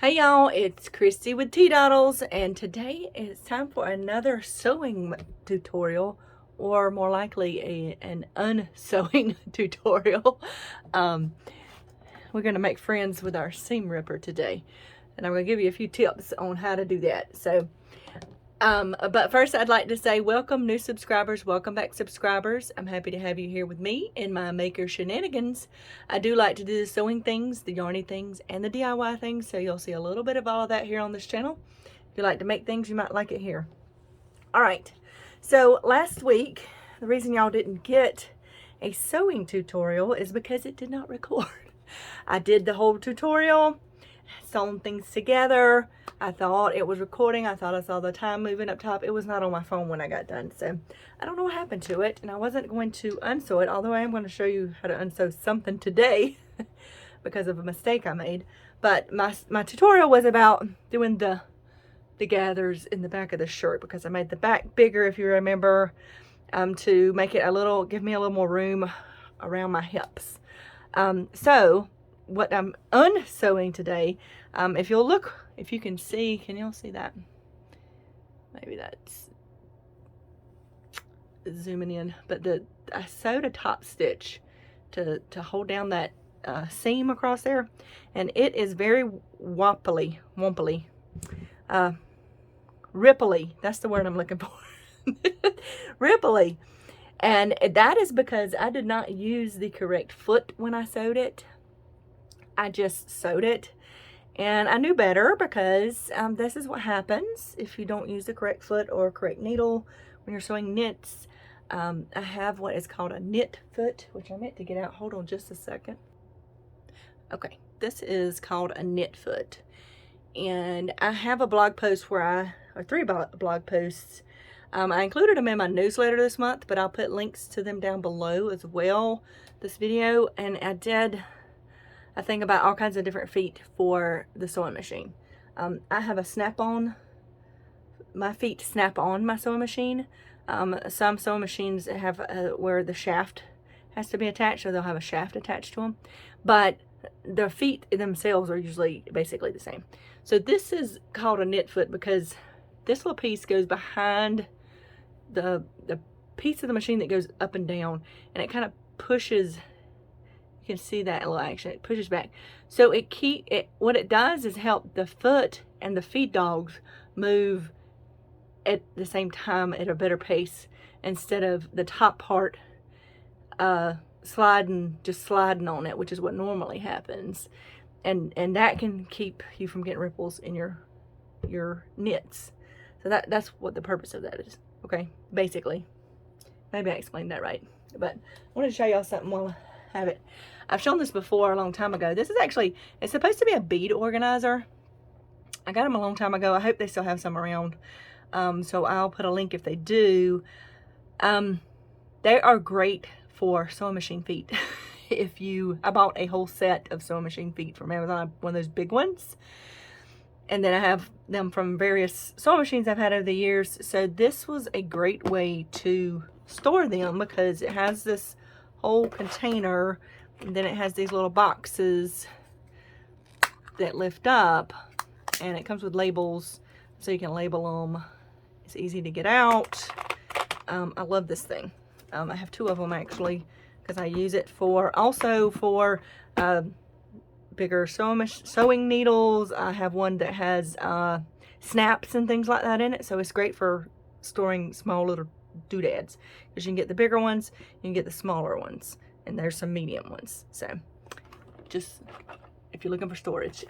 Hey y'all, it's Christy with Teadoddles, and today it's time for another sewing tutorial, or more likely an unsewing tutorial. We're going to make friends with our seam ripper today, and I'm going to give you a few tips on how to do that. But first I'd like to say welcome new subscribers, welcome back subscribers. I'm happy to have you here with me in my maker shenanigans. I do like to do the sewing things, the yarny things, and the DIY things, so you'll see a little bit of all of that here on this channel. If you like to make things, you might like it here. Alright, so last week, the reason y'all didn't get a sewing tutorial is because it did not record. I did the whole tutorial, sewn things together. I thought it was recording. I thought I saw the time moving up top. It was not on my phone when I got done. So I don't know what happened to it. And I wasn't going to unsew it, although I am going to show you how to unsew something today because of a mistake I made. But my tutorial was about doing the gathers in the back of the shirt, because I made the back bigger, if you remember, to make it give me a little more room around my hips. So what I'm unsewing today, if you'll look, if you can see, can y'all see that? Maybe that's zooming in, but I sewed a top stitch to hold down that seam across there, and it is very womply, ripply. That's the word I'm looking for. Ripply. And that is because I did not use the correct foot when I sewed it. I just sewed it, and I knew better, because this is what happens if you don't use the correct foot or correct needle when you're sewing knits. I have what is called a knit foot, which I meant to get out. Hold on just a second. Okay, this is called a knit foot, and I have a blog post or 3 blog posts. I included them in my newsletter this month, but I'll put links to them down below as well, this video. And I did a thing about all kinds of different feet for the sewing machine. I have a snap-on. My feet snap on my sewing machine. Some sewing machines have where the shaft has to be attached, so they'll have a shaft attached to them. But the feet themselves are usually basically the same. So this is called a knit foot because this little piece goes behind the piece of the machine that goes up and down, and it kind of pushes. You can see that little action. It pushes back. So what it does is help the foot and the feed dogs move at the same time at a better pace, instead of the top part just sliding on it, which is what normally happens. And that can keep you from getting ripples in your knits. So that's what the purpose of that is. Okay, basically. Maybe I explained that right. But I wanted to show y'all something while I have it. I've shown this before a long time ago. This is actually, it's supposed to be a bead organizer. I got them a long time ago. I hope they still have some around. So I'll put a link if they do. They are great for sewing machine feet. I bought a whole set of sewing machine feet from Amazon, one of those big ones. And then I have them from various sewing machines I've had over the years. So this was a great way to store them, because it has this whole container, and then it has these little boxes that lift up, and it comes with labels so you can label them. It's easy to get out. I love this thing. I have 2 of them actually, because I use it also for bigger sewing needles. I have one that has snaps and things like that in it, so it's great for storing small little doodads, because you can get the bigger ones, you can get the smaller ones, and there's some medium ones. So just if you're looking for storage.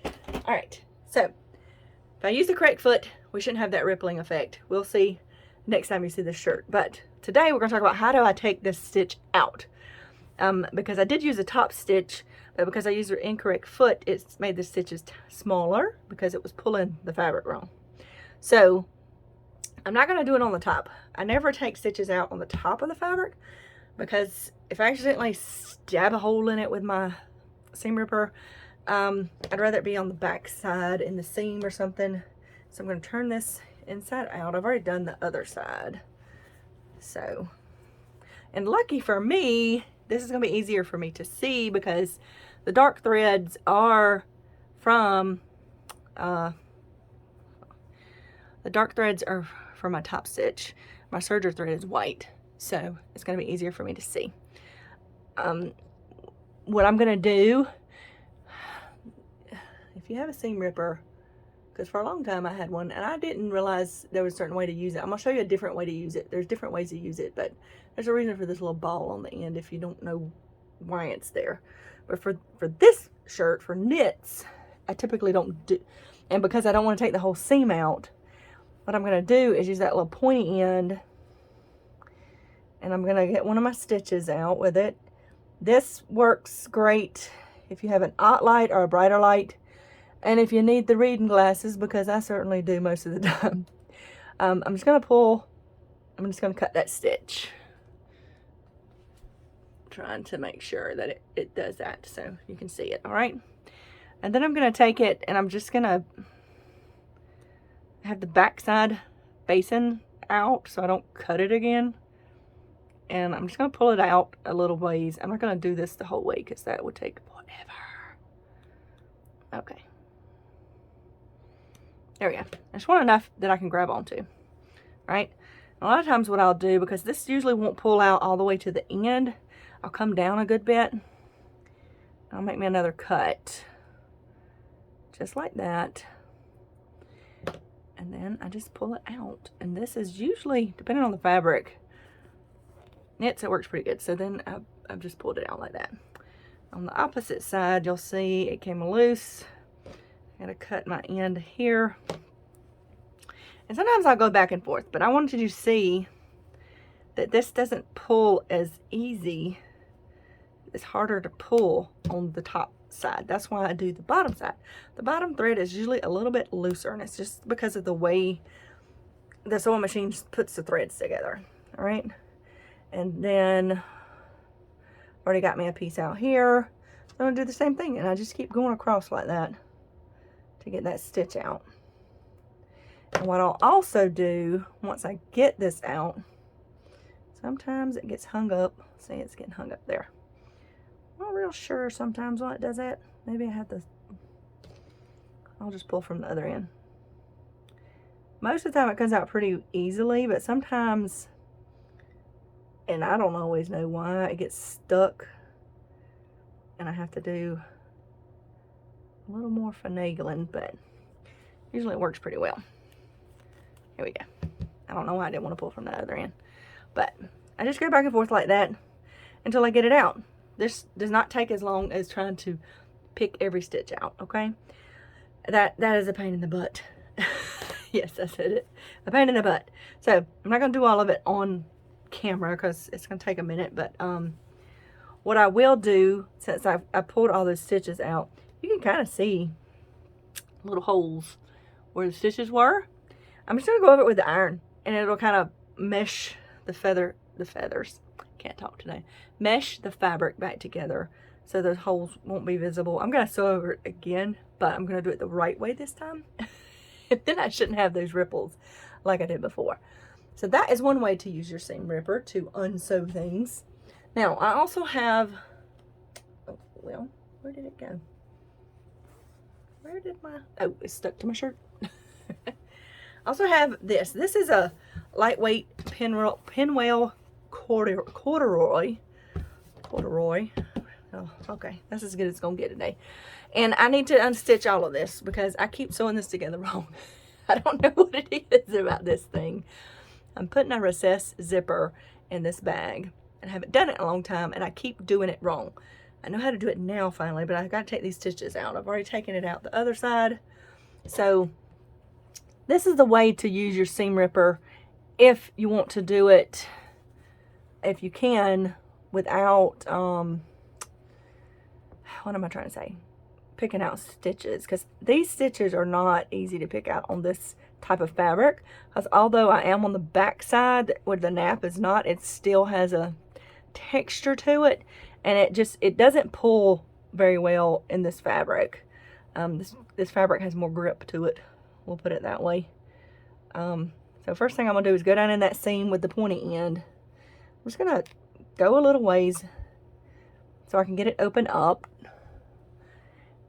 All right, so if I use the correct foot, we shouldn't have that rippling effect. We'll see next time you see this shirt. But today we're going to talk about how do I take this stitch out. Because I did use a top stitch, but because I used the incorrect foot, it's made the stitches smaller because it was pulling the fabric wrong. So I'm not going to do it on the top. I never take stitches out on the top of the fabric, because if I accidentally stab a hole in it with my seam ripper, I'd rather it be on the back side in the seam or something. So I'm going to turn this inside out. I've already done the other side. So, and lucky for me, this is going to be easier for me to see, because the dark threads are from, the dark threads are for my top stitch. My serger thread is white, so it's going to be easier for me to see. What I'm going to do, if you have a seam ripper, because for a long time I had one and I didn't realize there was a certain way to use it. I'm going to show you a different way to use it. There's different ways to use it, but there's a reason for this little ball on the end if you don't know why it's there. But for this shirt, for knits, I typically don't do, and because I don't want to take the whole seam out, what I'm going to do is use that little pointy end, and I'm going to get one of my stitches out with it. This works great if you have an odd light or a brighter light, and if you need the reading glasses, because I certainly do most of the time. I'm just going to cut that stitch, trying to make sure that it does that so you can see it. All right, and then I'm going to take it and I'm just going to have the backside facing out so I don't cut it again, and I'm just going to pull it out a little ways. I'm not going to do this the whole way because that would take forever. Okay, there we go. I just want enough that I can grab onto, right? A lot of times what I'll do, because this usually won't pull out all the way to the end, I'll come down a good bit. I'll make me another cut, just like that. And then I just pull it out. And this is usually, depending on the fabric, knits, it works pretty good. So then I've just pulled it out like that. On the opposite side, you'll see it came loose. I gotta cut my end here. And sometimes I'll go back and forth, but I wanted you to see that this doesn't pull as easy. It's harder to pull on the top side. That's why I do the bottom side. The bottom thread is usually a little bit looser, and it's just because of the way the sewing machine just puts the threads together. All right, and then already got me a piece out here. So I'm gonna do the same thing, and I just keep going across like that to get that stitch out. And what I'll also do once I get this out, sometimes it gets hung up. See, it's getting hung up there. I'm not real sure sometimes why it does that. Maybe I have to, I'll just pull from the other end. Most of the time it comes out pretty easily, but sometimes, and I don't always know why, it gets stuck and I have to do a little more finagling, but usually it works pretty well. Here we go. I don't know why I didn't want to pull from the other end, but I just go back and forth like that until I get it out. This does not take as long as trying to pick every stitch out, okay? That is a pain in the butt. Yes, I said it. A pain in the butt. So I'm not going to do all of it on camera because it's going to take a minute, but what I will do, since I pulled all those stitches out, you can kind of see little holes where the stitches were. I'm just going to go over it with the iron, and it'll kind of mesh the feathers. Can't talk today. Mesh the fabric back together so those holes won't be visible. I'm going to sew over it again, but I'm going to do it the right way this time. And then I shouldn't have those ripples like I did before. So that is one way to use your seam ripper to unsew things. Now, I also have, oh, well, where did it go? Where did my, oh, it's stuck to my shirt. I also have this. This is a lightweight pinwheel corduroy. Oh, okay, that's as good as it's gonna get today. And I need to unstitch all of this because I keep sewing this together wrong. I don't know what it is about this thing. I'm putting a recessed zipper in this bag and I haven't done it in a long time, and I keep doing it wrong. I know how to do it now finally, but I've got to take these stitches out. I've already taken it out the other side. So this is the way to use your seam ripper if you want to do it, if you can, without, what am I trying to say? Picking out stitches, because these stitches are not easy to pick out on this type of fabric, because although I am on the back side where the nap is not, it still has a texture to it, and it doesn't pull very well in this fabric. This fabric has more grip to it, we'll put it that way. So first thing I'm gonna do is go down in that seam with the pointy end. I'm just gonna go a little ways so I can get it open up.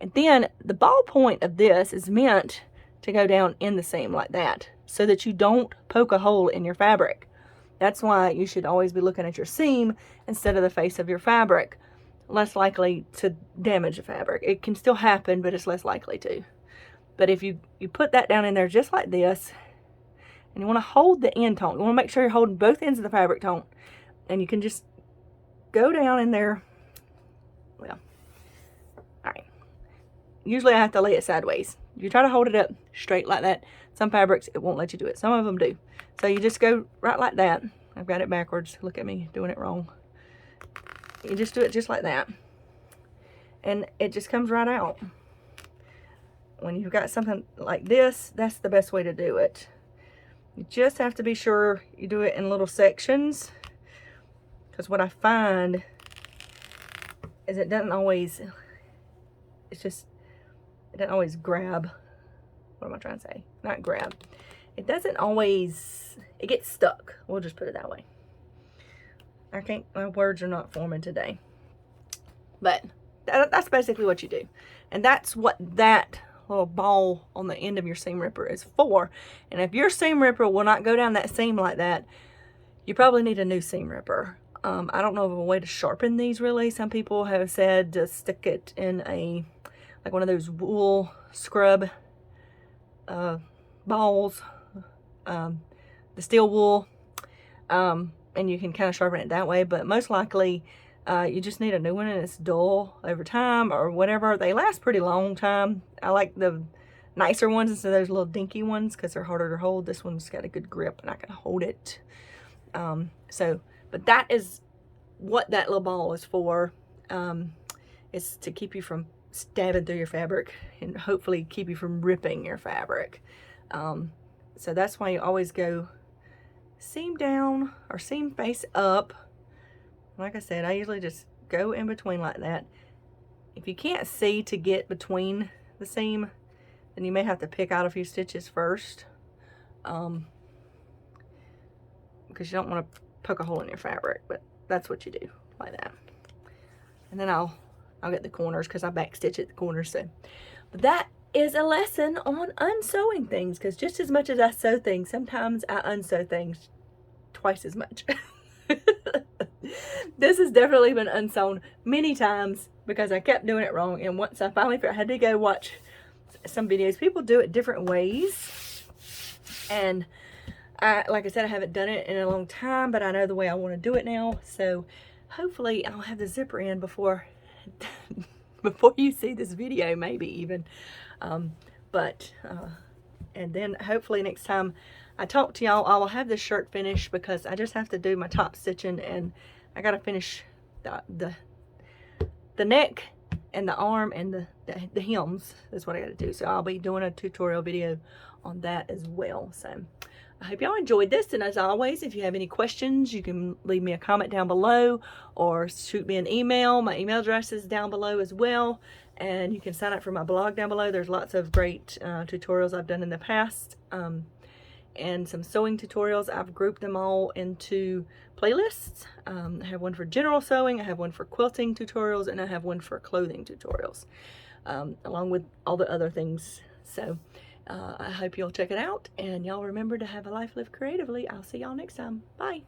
And then the ball point of this is meant to go down in the seam like that, so that you don't poke a hole in your fabric. That's why you should always be looking at your seam instead of the face of your fabric. Less likely to damage the fabric. It can still happen, but it's less likely to. But if you put that down in there just like this, and you want to hold the end taut, you want to make sure you're holding both ends of the fabric taut, and you can just go down in there. Well, all right. Usually I have to lay it sideways. If you try to hold it up straight like that, some fabrics, it won't let you do it. Some of them do. So you just go right like that. I've got it backwards. Look at me doing it wrong. You just do it just like that. And it just comes right out. When you've got something like this, that's the best way to do it. You just have to be sure you do it in little sections. Because what I find is it doesn't always, it doesn't always grab. What am I trying to say? Not grab. It doesn't always, it gets stuck. We'll just put it that way. My words are not forming today. But that's basically what you do. And that's what that little ball on the end of your seam ripper is for. And if your seam ripper will not go down that seam like that, you probably need a new seam ripper. I don't know of a way to sharpen these really. Some people have said to stick it in like one of those wool scrub balls, the steel wool, and you can kind of sharpen it that way. But most likely you just need a new one, and it's dull over time or whatever. They last pretty long time. I like the nicer ones instead of those little dinky ones because they're harder to hold. This one's got a good grip and I can hold it. But that is what that little ball is for. It's to keep you from stabbing through your fabric and hopefully keep you from ripping your fabric. So that's why you always go seam down or seam face up. Like I said, I usually just go in between like that. If you can't see to get between the seam, then you may have to pick out a few stitches first, because you don't want to poke a hole in your fabric. But that's what you do, like that. And then I'll get the corners because I back stitch at the corners. So, but that is a lesson on unsewing things, because just as much as I sew things, sometimes I unsew things twice as much. This has definitely been unsewn many times because I kept doing it wrong. And once I finally figured I had to go watch some videos, people do it different ways. And like I said, I haven't done it in a long time, but I know the way I want to do it now. So hopefully I'll have the zipper in before you see this video, maybe even. And then hopefully next time I talk to y'all, I will have this shirt finished, because I just have to do my top stitching, and I got to finish the neck and the arm and the hems is what I got to do. So I'll be doing a tutorial video on that as well. So I hope y'all enjoyed this, and as always, if you have any questions, you can leave me a comment down below or shoot me an email. My email address is down below as well, and you can sign up for my blog down below. There's lots of great tutorials I've done in the past, and some sewing tutorials. I've grouped them all into playlists. I have one for general sewing, I have one for quilting tutorials, and I have one for clothing tutorials, along with all the other things. So I hope you'll check it out, and y'all remember to have a life lived creatively. I'll see y'all next time. Bye.